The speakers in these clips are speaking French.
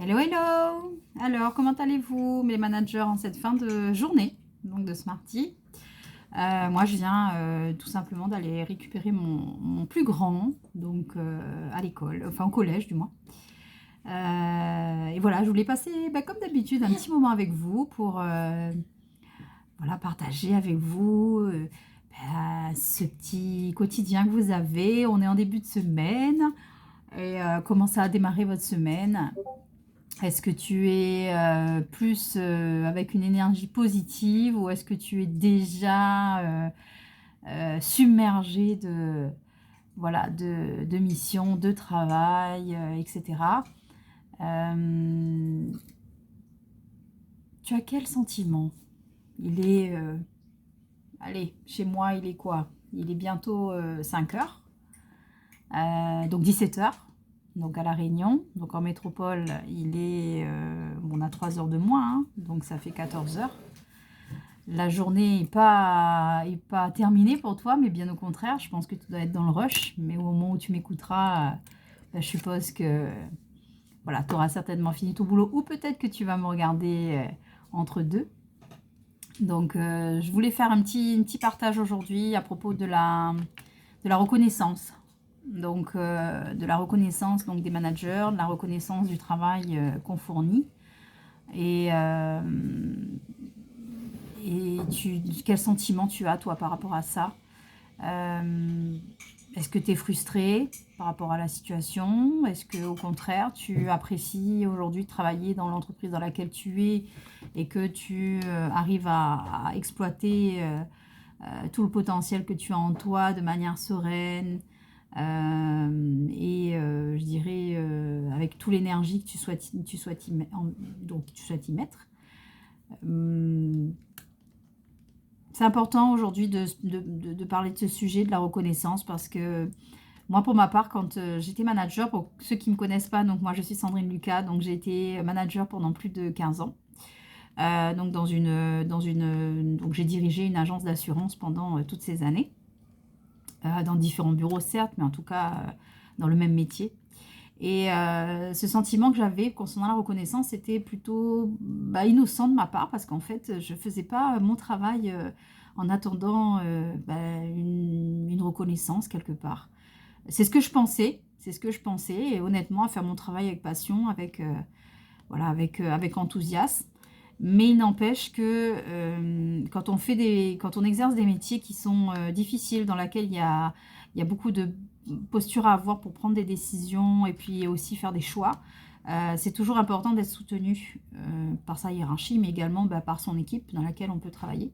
Hello, hello! Alors, comment allez-vous, mes managers, en cette fin de journée, donc de Smarty? Moi, je viens tout simplement d'aller récupérer mon plus grand, donc à l'école, enfin au collège du moins. Et voilà, je voulais passer, comme d'habitude, un petit moment avec vous pour voilà, partager avec vous ce petit quotidien que vous avez. On est en début de semaine et comment ça a démarré votre semaine? Est-ce que tu es plus avec une énergie positive ou est-ce que tu es déjà submergé de, voilà, de missions, de travail, etc. Euh, Tu as quel sentiment? Il est, allez, chez moi, il est quoi? Il est bientôt 5 heures, donc 17 heures. Donc à La Réunion, donc en métropole, il est, on a 3 heures de moins, hein, donc ça fait 14 heures. La journée est pas terminée pour toi, mais bien au contraire, je pense que tu dois être dans le rush. Mais au moment où tu m'écouteras, je suppose que voilà, tu auras certainement fini ton boulot ou peut-être que tu vas me regarder entre deux. Donc, je voulais faire un petit partage aujourd'hui à propos de la reconnaissance. Donc, de la reconnaissance donc, des managers, de la reconnaissance du travail qu'on fournit. Et, quel sentiment tu as, toi, par rapport à ça? Est-ce que tu es frustré par rapport à la situation? Est-ce que au contraire, tu apprécies aujourd'hui de travailler dans l'entreprise dans laquelle tu es et que tu arrives à exploiter tout le potentiel que tu as en toi de manière sereine et je dirais avec toute l'énergie que tu souhaites y mettre. C'est important aujourd'hui de parler de ce sujet, de la reconnaissance, parce que moi, pour ma part, quand j'étais manager, pour ceux qui ne me connaissent pas, donc moi je suis Sandrine Lucas, donc j'ai été manager pendant plus de 15 ans. Donc donc j'ai dirigé une agence d'assurance pendant toutes ces années, dans différents bureaux certes, mais en tout cas dans le même métier. Et ce sentiment que j'avais concernant la reconnaissance était plutôt innocent de ma part parce qu'en fait, je ne faisais pas mon travail en attendant une reconnaissance quelque part. C'est ce que je pensais, c'est ce que je pensais, et honnêtement, à faire mon travail avec passion, voilà, avec enthousiasme. Mais il n'empêche que quand on exerce des métiers qui sont difficiles, dans lesquels il y a beaucoup de posture à avoir pour prendre des décisions et puis aussi faire des choix, c'est toujours important d'être soutenu par sa hiérarchie, mais également par son équipe dans laquelle on peut travailler.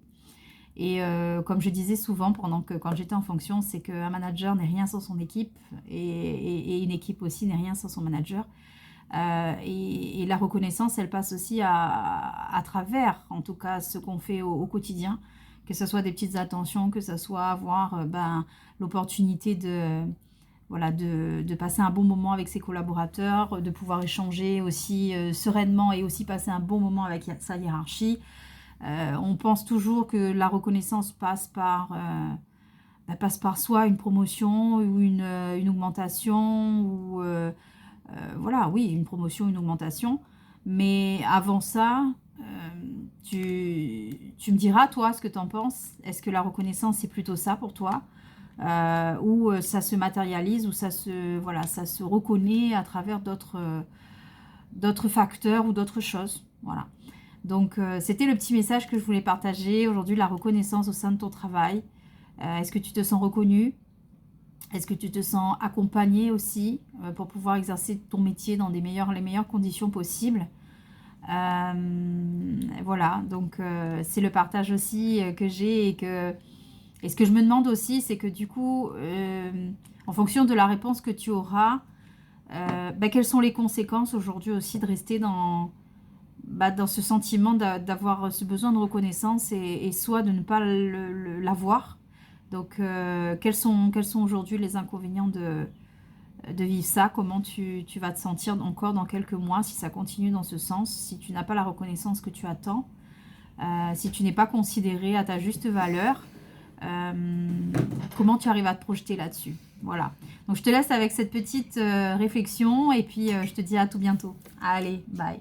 Et comme je disais souvent quand j'étais en fonction, c'est qu'un manager n'est rien sans son équipe et une équipe aussi n'est rien sans son manager. Et la reconnaissance, elle passe aussi à travers, en tout cas, ce qu'on fait au quotidien, que ce soit des petites attentions, que ce soit avoir l'opportunité voilà, de passer un bon moment avec ses collaborateurs, de pouvoir échanger aussi sereinement et aussi passer un bon moment avec sa hiérarchie. On pense toujours que la reconnaissance passe par soit une promotion ou une augmentation ou voilà, oui, une promotion, une augmentation. Mais avant ça, tu me diras, toi, ce que tu en penses. Est-ce que la reconnaissance, c'est plutôt ça pour toi? Ou ça se matérialise, ou voilà, ça se reconnaît à travers d'autres facteurs ou d'autres choses. Voilà. Donc, c'était le petit message que je voulais partager aujourd'hui, la reconnaissance au sein de ton travail. Est-ce que tu te sens reconnu? Est-ce que tu te sens accompagné aussi pour pouvoir exercer ton métier dans les meilleures conditions possibles? Voilà, donc c'est le partage aussi que j'ai et ce que je me demande aussi, c'est que du coup, en fonction de la réponse que tu auras, quelles sont les conséquences aujourd'hui aussi de rester dans ce sentiment d'avoir ce besoin de reconnaissance et soit de ne pas l'avoir. Donc, quels sont aujourd'hui les inconvénients de vivre ça? Comment tu vas te sentir encore dans quelques mois si ça continue dans ce sens, si tu n'as pas la reconnaissance que tu attends, si tu n'es pas considéré à ta juste valeur, comment tu arrives à te projeter là-dessus? Voilà. Donc, je te laisse avec cette petite réflexion et puis je te dis à tout bientôt. Allez, bye.